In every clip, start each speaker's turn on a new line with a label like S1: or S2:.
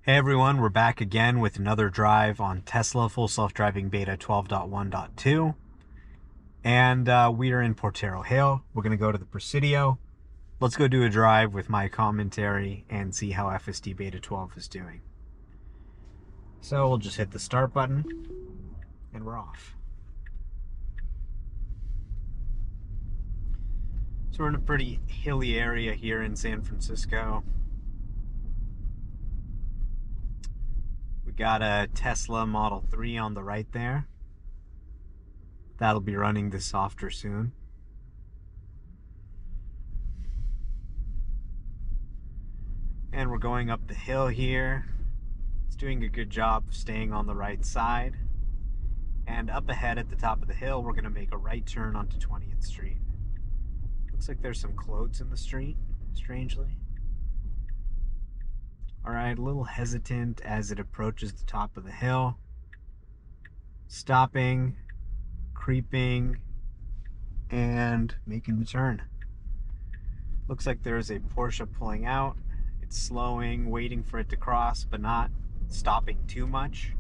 S1: Hey everyone, we're back again with another drive on Tesla Full Self-Driving Beta 12.1.2. And we are in Potrero Hill. We're going to go to the Presidio. Let's go do a drive with my commentary and see how FSD Beta 12 is doing. So we'll just hit the start button and we're off. So we're in a pretty hilly area here in San Francisco. We got a Tesla Model 3 on the right there. That'll be running this softer soon. And we're going up the hill here. It's doing a good job of staying on the right side. And up ahead at the top of the hill, we're going to make a right turn onto 20th Street. Looks like there's some clothes in the street, strangely. Alright, a little hesitant as it approaches the top of the hill. Stopping, creeping, and making the turn. Looks like there's a Porsche pulling out. It's slowing, waiting for it to cross, but not stopping too much.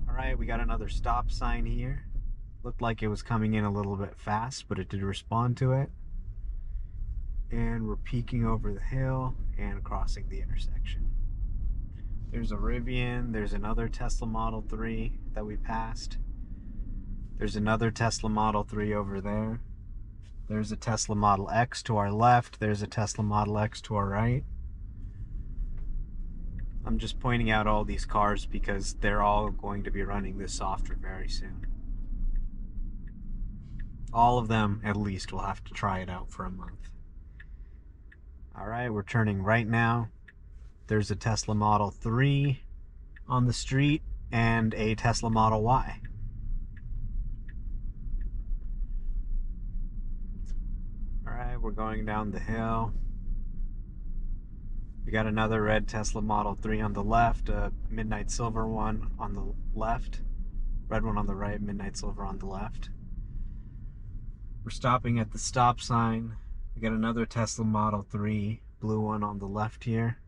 S1: Alright, we got another stop sign here. Looked like it was coming in a little bit fast, but it did respond to it. And we're peeking over the hill and crossing the intersection. There's a Rivian, there's another Tesla Model 3 that we passed. There's another Tesla Model 3 over there. There's a Tesla Model X to our left, there's a Tesla Model X to our right. I'm just pointing out all these cars because they're all going to be running this software very soon. All of them, at least, will have to try it out for a month. Alright, we're turning right now. There's a Tesla Model 3 on the street and a Tesla Model Y. Alright, we're going down the hill. We got another red Tesla Model 3 on the left, a midnight silver one on the left, red one on the right, midnight silver on the left. We're stopping at the stop sign. We got another Tesla Model 3, blue one on the left here.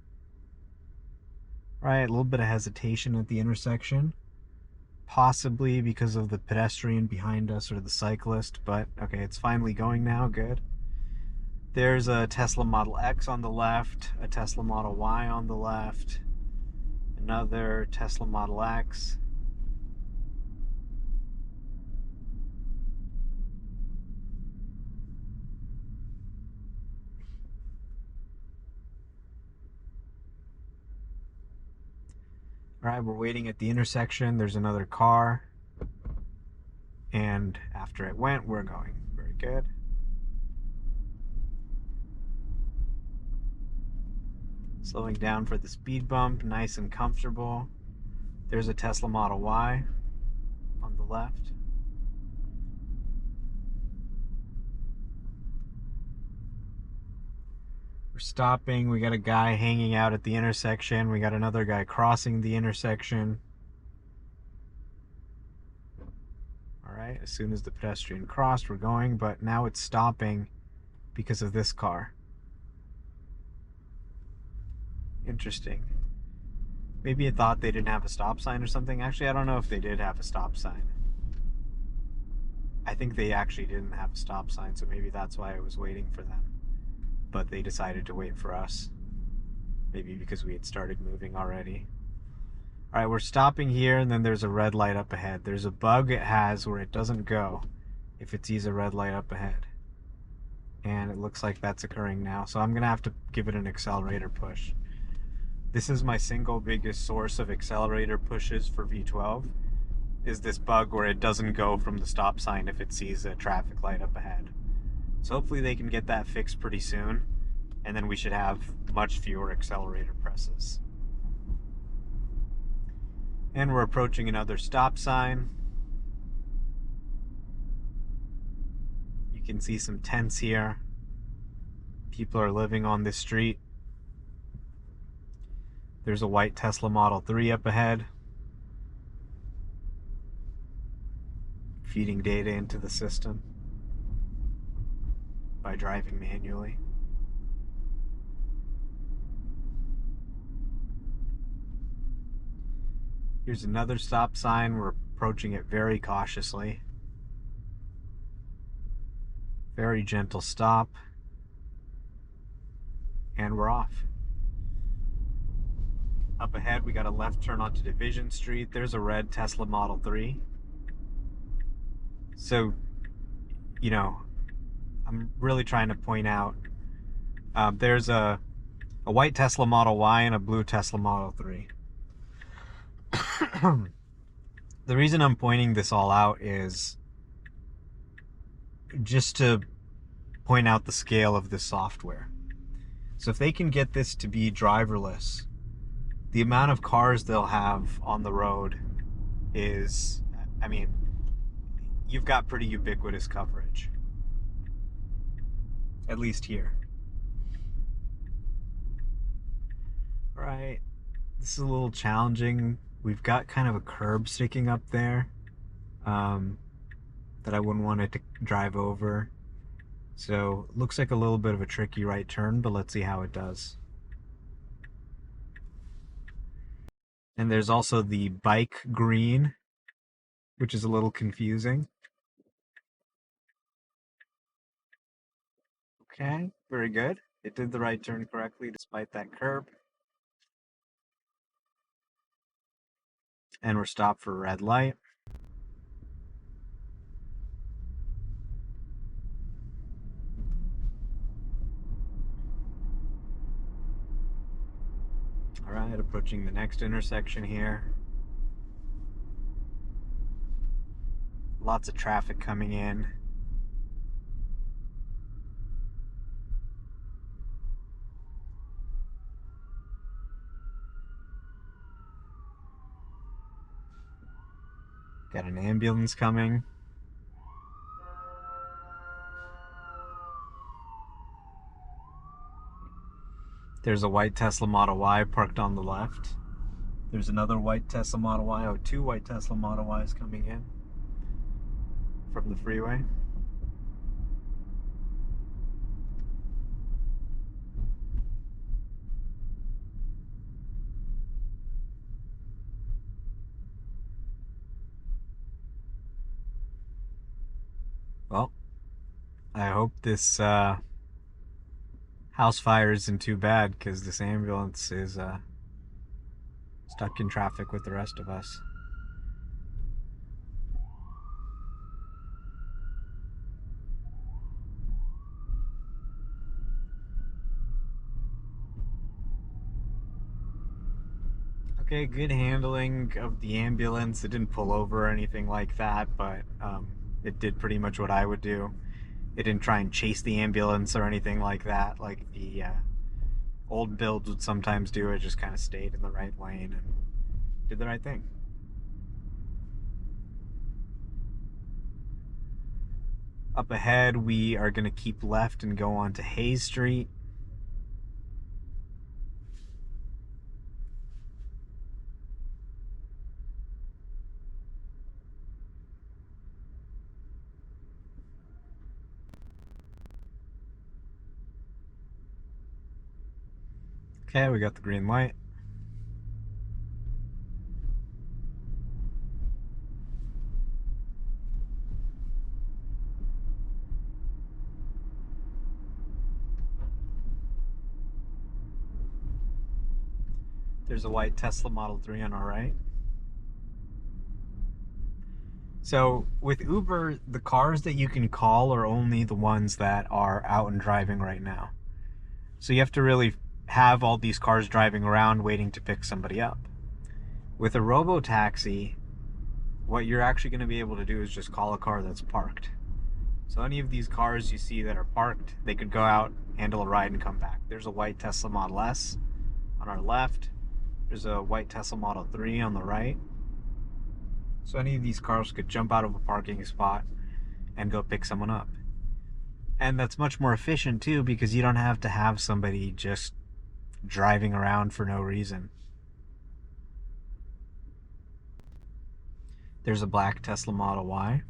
S1: Right, a little bit of hesitation at the intersection. Possibly because of the pedestrian behind us or the cyclist, but okay, it's finally going now, good. There's a Tesla Model X on the left, a Tesla Model Y on the left, another Tesla Model X. Alright, we're waiting at the intersection. There's another car. And after it went, we're going. Very good. Slowing down for the speed bump, nice and comfortable. There's a Tesla Model Y on the left. We're stopping. We got a guy hanging out at the intersection. We got another guy crossing the intersection. Alright, as soon as the pedestrian crossed, we're going, but now it's stopping because of this car. Interesting. Maybe it thought they didn't have a stop sign or something. Actually, I don't know if they did have a stop sign. I think they actually didn't have a stop sign, so maybe that's why I was waiting for them. But they decided to wait for us. Maybe because we had started moving already. Alright, we're stopping here, and then there's a red light up ahead. There's a bug it has where it doesn't go if it sees a red light up ahead. And it looks like that's occurring now, so I'm going to have to give it an accelerator push. This is my single biggest source of accelerator pushes for V12, is this bug where it doesn't go from the stop sign if it sees a traffic light up ahead. So hopefully they can get that fixed pretty soon, and then we should have much fewer accelerator presses. And we're approaching another stop sign. You can see some tents here. People are living on this street. There's a white Tesla Model 3 up ahead, feeding data into the system by driving manually. Here's another stop sign. We're approaching it very cautiously. Very gentle stop. And we're off. Up ahead, we got a left turn onto Division Street. There's a red Tesla Model 3. So, you know, I'm really trying to point out there's a white Tesla Model Y and a blue Tesla Model 3. The reason I'm pointing this all out is just to point out the scale of this software. So if they can get this to be driverless, the amount of cars they'll have on the road is, I mean, you've got pretty ubiquitous coverage. At least here. All right, this is a little challenging. We've got kind of a curb sticking up there that I wouldn't want it to drive over. So it looks like a little bit of a tricky right turn, but let's see how it does. And there's also the bike green, which is a little confusing. Okay, very good. It did the right turn correctly despite that curb. And we're stopped for a red light. All right, approaching the next intersection here. Lots of traffic coming in. Got an ambulance coming. There's a white Tesla Model Y parked on the left. There's another white Tesla Model Y, or two white Tesla Model Ys coming in from the freeway. Well, I hope this house fire isn't too bad, because this ambulance is stuck in traffic with the rest of us. Okay, good handling of the ambulance. It didn't pull over or anything like that, but it did pretty much what I would do. It didn't try and chase the ambulance or anything like that, like the old builds would sometimes do. It just kind of stayed in the right lane and did the right thing. Up ahead, we are going to keep left and go on to Hayes Street. Okay, we got the green light. There's a white Tesla Model 3 on our right. So with Uber, the cars that you can call are only the ones that are out and driving right now. So you have to really have all these cars driving around waiting to pick somebody up. With a robo-taxi, what you're actually going to be able to do is just call a car that's parked. So any of these cars you see that are parked, they could go out, handle a ride, and come back. There's a white Tesla Model S on our left. There's a white Tesla Model 3 on the right. So any of these cars could jump out of a parking spot and go pick someone up. And that's much more efficient too, because you don't have to have somebody just driving around for no reason. There's a black Tesla Model Y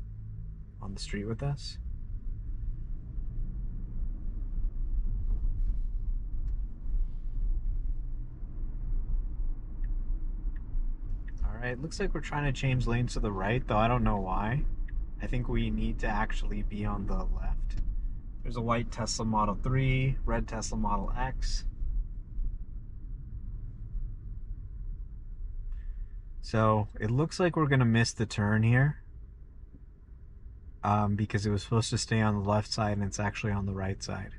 S1: on the street with us. All Alright, looks like we're trying to change lanes to the right, though I don't know why. I think we need to actually be on the left. There's a white Tesla Model 3, red Tesla Model X. So it looks like we're going to miss the turn here because it was supposed to stay on the left side and it's actually on the right side.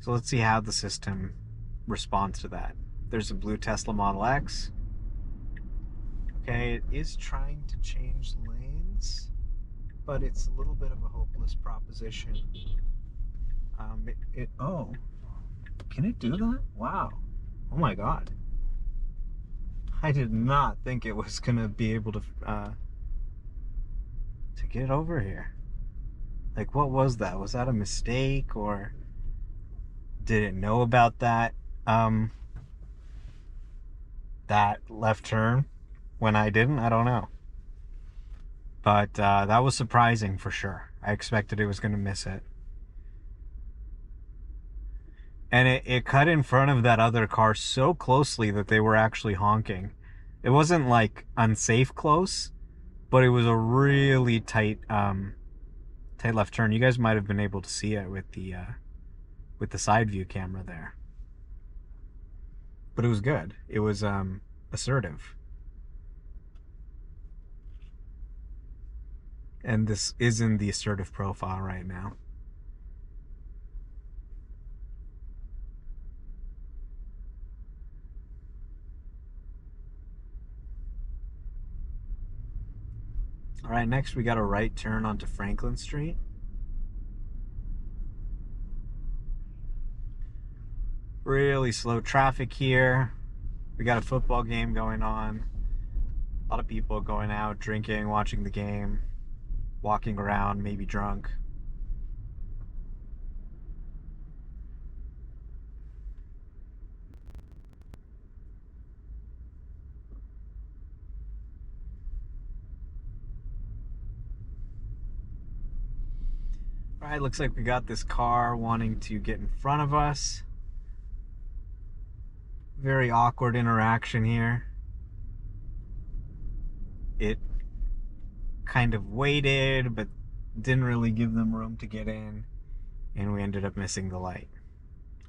S1: So let's see how the system responds to that. There's a blue Tesla Model X. Okay, it is trying to change lanes, but it's a little bit of a hopeless proposition. Oh, can it do that? Wow. Oh my God. I did not think it was gonna be able to get over here. Like, what was that? Was that a mistake, or did it know about that that left turn when I didn't? I don't know. But that was surprising for sure. I expected it was gonna miss it. And it cut in front of that other car so closely that they were actually honking. It wasn't like unsafe close, but it was a really tight left turn. You guys might have been able to see it with the side view camera there. But it was good. It was assertive. And this is in the assertive profile right now. All right, next we got a right turn onto Franklin Street. Really slow traffic here. We got a football game going on. A lot of people going out, drinking, watching the game, walking around, maybe drunk. All right, looks like we got this car wanting to get in front of us. Very awkward interaction here. It kind of waited, but didn't really give them room to get in, and we ended up missing the light.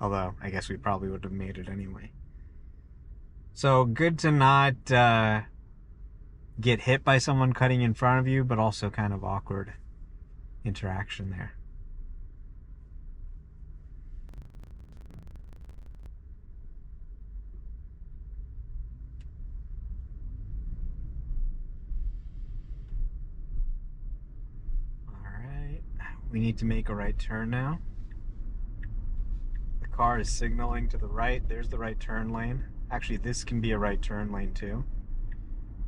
S1: Although, I guess we probably would have made it anyway. So, good to not get hit by someone cutting in front of you, but also kind of awkward interaction there. We need to make a right turn now. The car is signaling to the right. There's the right turn lane. Actually, this can be a right turn lane too.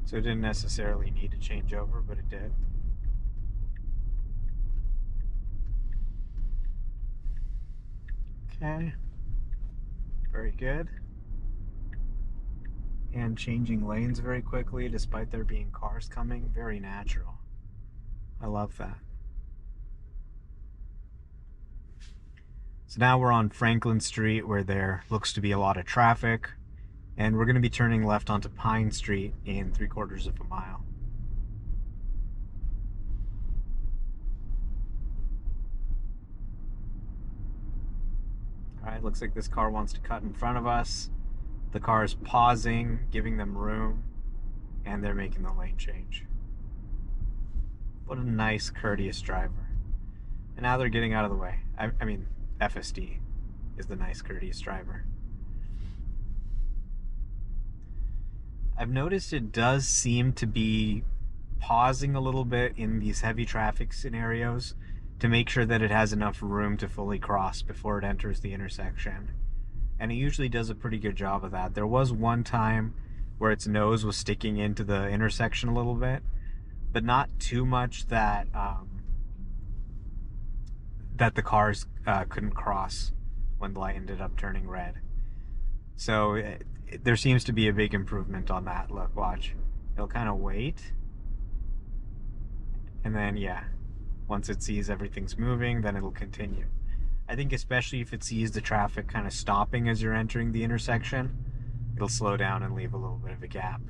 S1: So it didn't necessarily need to change over, but it did. Okay. Very good. And changing lanes very quickly despite there being cars coming. Very natural. I love that. So now we're on Franklin Street where there looks to be a lot of traffic, and we're going to be turning left onto Pine Street in 3/4 of a mile. Alright, looks like this car wants to cut in front of us. The car is pausing, giving them room, and they're making the lane change. What a nice, courteous driver. And now they're getting out of the way. I mean, FSD is the nice, courteous driver. I've noticed it does seem to be pausing a little bit in these heavy traffic scenarios to make sure that it has enough room to fully cross before it enters the intersection. And it usually does a pretty good job of that. There was one time where its nose was sticking into the intersection a little bit, but not too much that that the cars couldn't cross when the light ended up turning red. So there seems to be a big improvement on that. Look, watch. It'll kind of wait. And then, yeah, once it sees everything's moving, then it'll continue. I think especially if it sees the traffic kind of stopping as you're entering the intersection, it'll slow down and leave a little bit of a gap.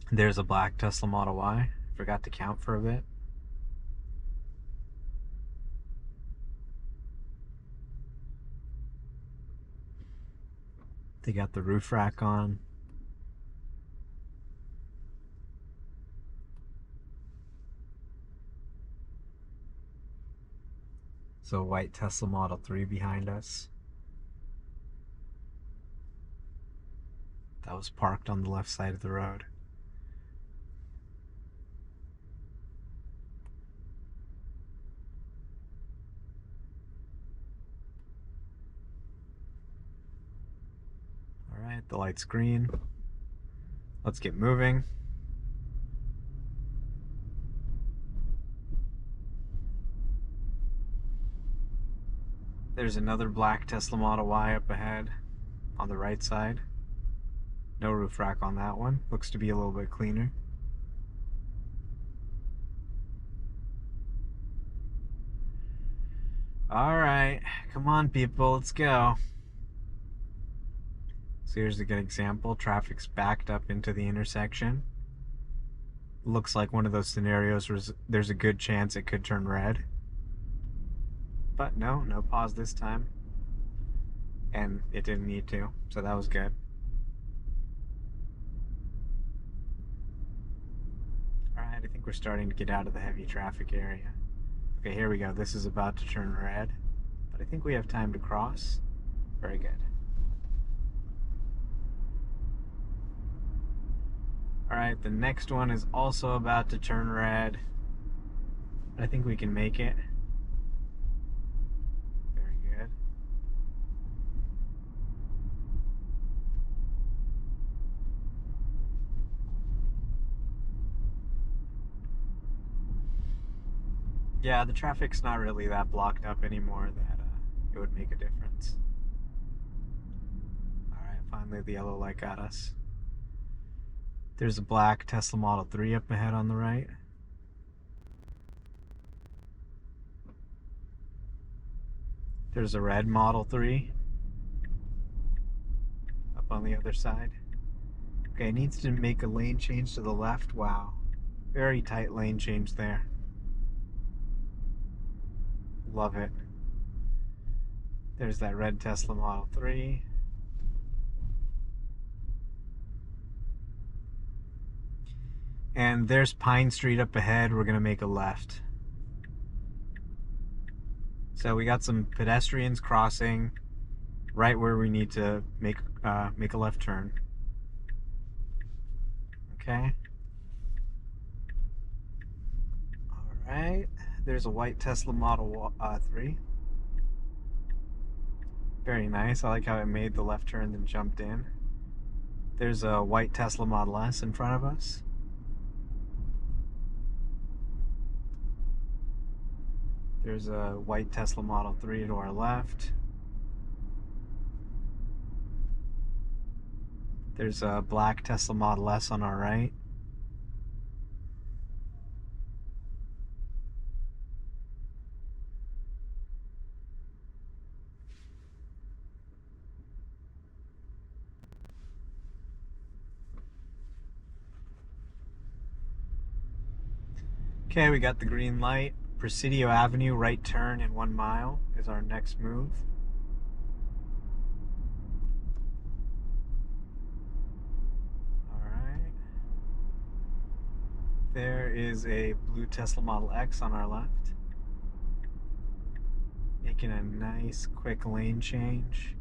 S1: There's a black Tesla Model Y. Forgot to count for a bit. They got the roof rack on. So a white Tesla Model 3 behind us. That was parked on the left side of the road. Alright, the light's green. Let's get moving. There's another black Tesla Model Y up ahead on the right side. No roof rack on that one. Looks to be a little bit cleaner. Alright, come on people, let's go. So here's a good example. Traffic's backed up into the intersection. Looks like one of those scenarios where there's a good chance it could turn red. But no pause this time. And it didn't need to, so that was good. Alright, I think we're starting to get out of the heavy traffic area. Okay, here we go. This is about to turn red, but I think we have time to cross. Very good. Alright, the next one is also about to turn red. I think we can make it. Very good. Yeah, the traffic's not really that blocked up anymore that it would make a difference. Alright, finally the yellow light got us. There's a black Tesla Model 3 up ahead on the right. There's a red Model 3 up on the other side. Okay, it needs to make a lane change to the left. Wow. Very tight lane change there. Love it. There's that red Tesla Model 3. And there's Pine Street up ahead. We're gonna make a left. So we got some pedestrians crossing right where we need to make a left turn. Okay. All right. There's a white Tesla Model 3. Very nice. I like how it made the left turn then jumped in. There's a white Tesla Model S in front of us. There's a white Tesla Model 3 to our left. There's a black Tesla Model S on our right. Okay, we got the green light. Presidio Avenue, right turn in 1 mile is our next move. Alright. There is a blue Tesla Model X on our left. Making a nice quick lane change.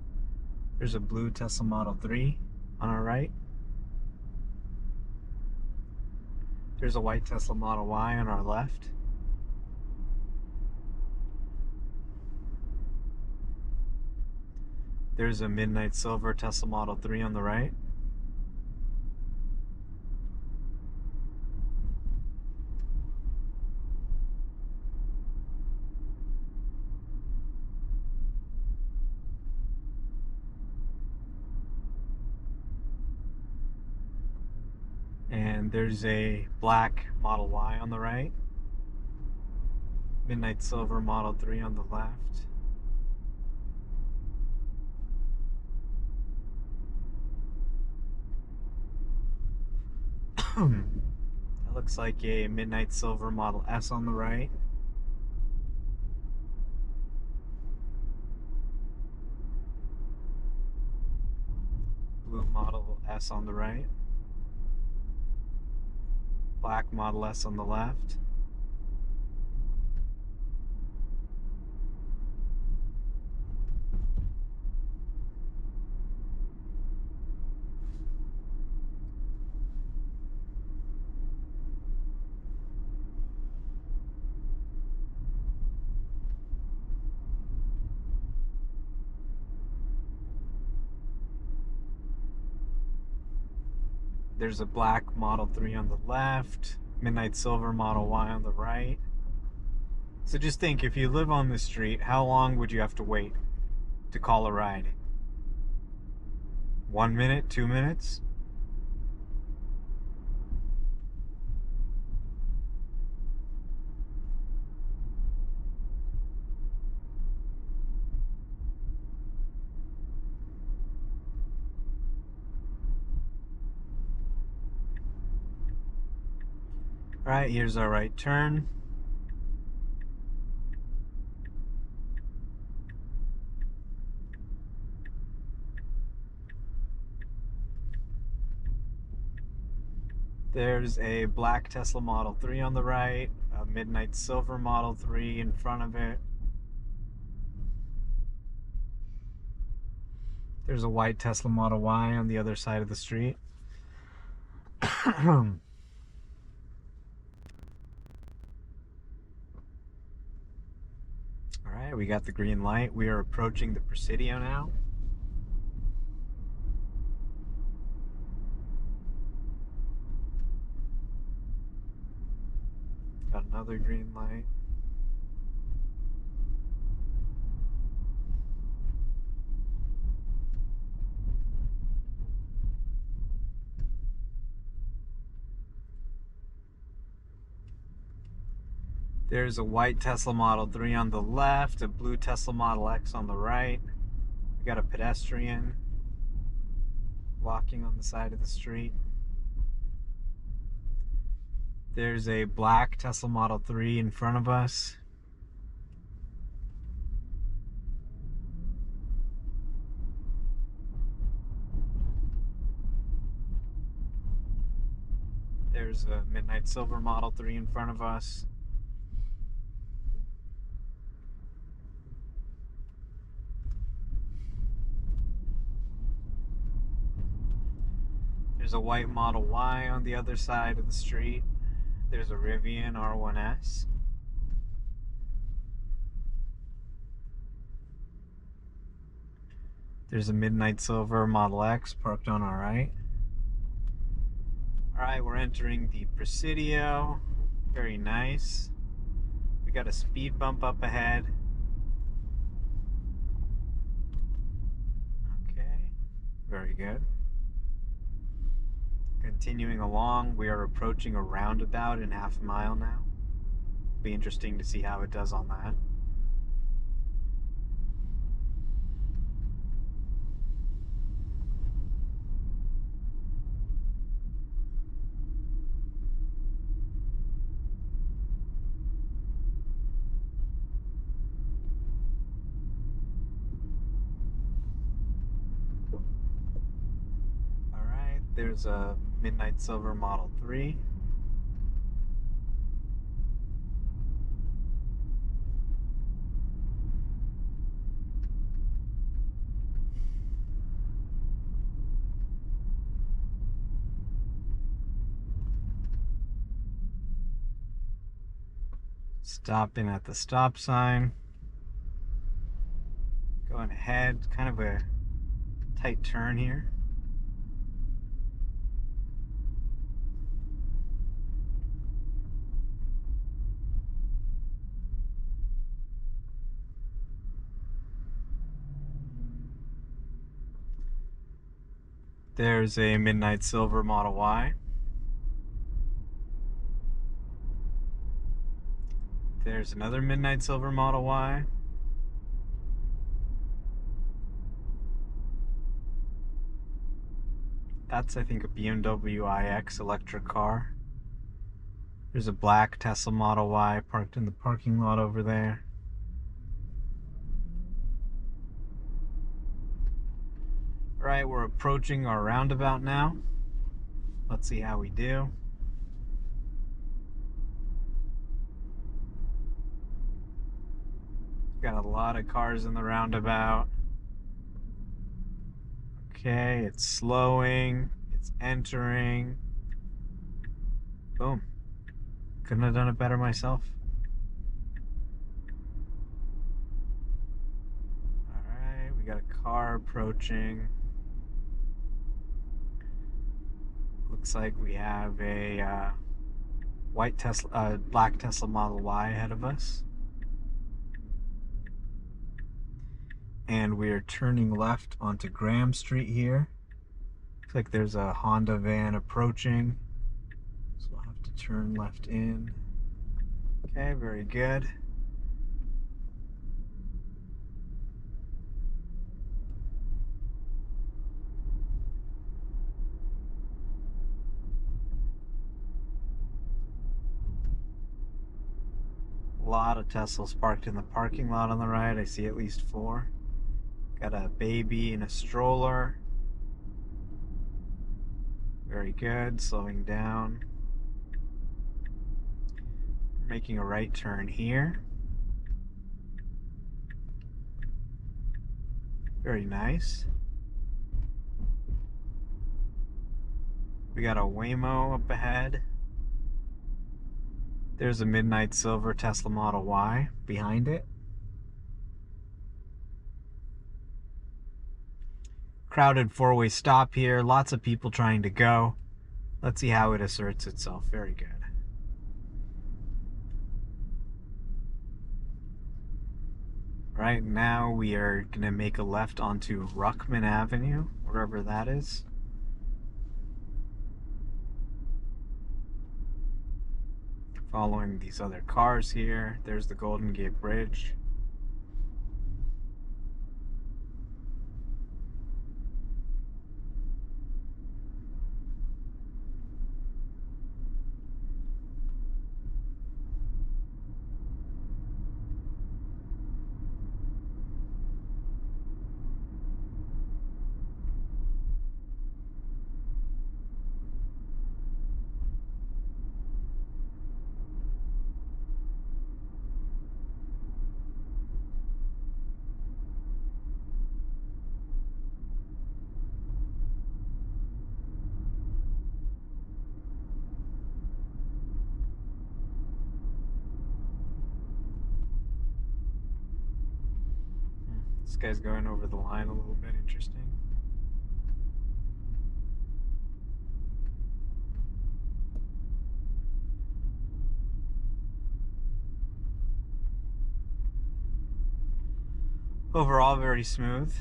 S1: There's a blue Tesla Model 3 on our right. There's a white Tesla Model Y on our left. There's a midnight silver Tesla Model 3 on the right. And there's a black Model Y on the right. Midnight silver Model 3 on the left. That looks like a Midnight Silver Model S on the right. Blue Model S on the right. Black Model S on the left. There's a black Model 3 on the left, Midnight Silver Model Y on the right. So just think, if you live on the street, how long would you have to wait to call a ride? 1 minute, 2 minutes? Alright, here's our right turn. There's a black Tesla Model 3 on the right, a Midnight Silver Model 3 in front of it. There's a white Tesla Model Y on the other side of the street. Alright, we got the green light. We are approaching the Presidio now. Got another green light. There's a white Tesla Model 3 on the left, a blue Tesla Model X on the right. We got a pedestrian walking on the side of the street. There's a black Tesla Model 3 in front of us. There's a Midnight Silver Model 3 in front of us. There's a white Model Y on the other side of the street. There's a Rivian R1S. There's a Midnight Silver Model X parked on our right. Alright, we're entering the Presidio. Very nice. We got a speed bump up ahead. Okay, very good. Continuing along, we are approaching a roundabout in half a mile now. Be interesting to see how it does on that. Alright, there's a Midnight Silver Model 3. Stopping at the stop sign. Going ahead, kind of a tight turn here. There's a Midnight Silver Model Y. There's another Midnight Silver Model Y. That's, I think, a BMW iX electric car. There's a black Tesla Model Y parked in the parking lot over there. Alright, we're approaching our roundabout now. Let's see how we do. Got a lot of cars in the roundabout. Okay, it's slowing, it's entering. Boom. Couldn't have done it better myself. Alright, we got a car approaching. Looks like we have a black Tesla Model Y ahead of us. And we are turning left onto Graham Street here. Looks like there's a Honda van approaching. So we'll have to turn left in. Okay, very good. A lot of Teslas parked in the parking lot on the right. I see at least 4. Got a baby in a stroller. Very good, slowing down. Making a right turn here. Very nice. We got a Waymo up ahead. There's a midnight silver Tesla Model Y behind it. Crowded 4-way stop here. Lots of people trying to go. Let's see how it asserts itself. Very good. Right now we are going to make a left onto Ruckman Avenue, wherever that is. Following these other cars here. There's the Golden Gate Bridge. This guy's going over the line a little bit. Interesting. Overall, very smooth.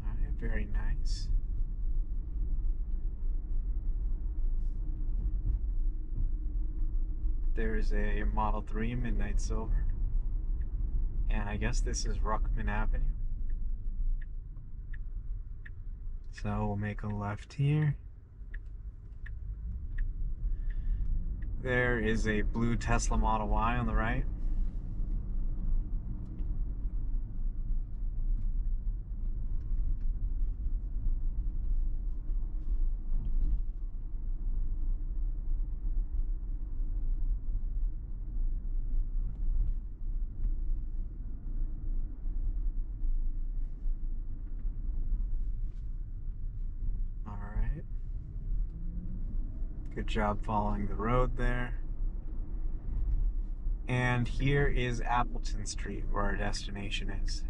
S1: Alright, very nice. There's a Model 3 Midnight Silver. And I guess this is Ruckman Avenue. So we'll make a left here. There is a blue Tesla Model Y on the right. Good job following the road there. And here is Appleton Street, where our destination is.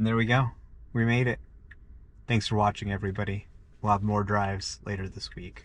S1: And there we go. We made it. Thanks for watching, everybody. We'll have more drives later this week.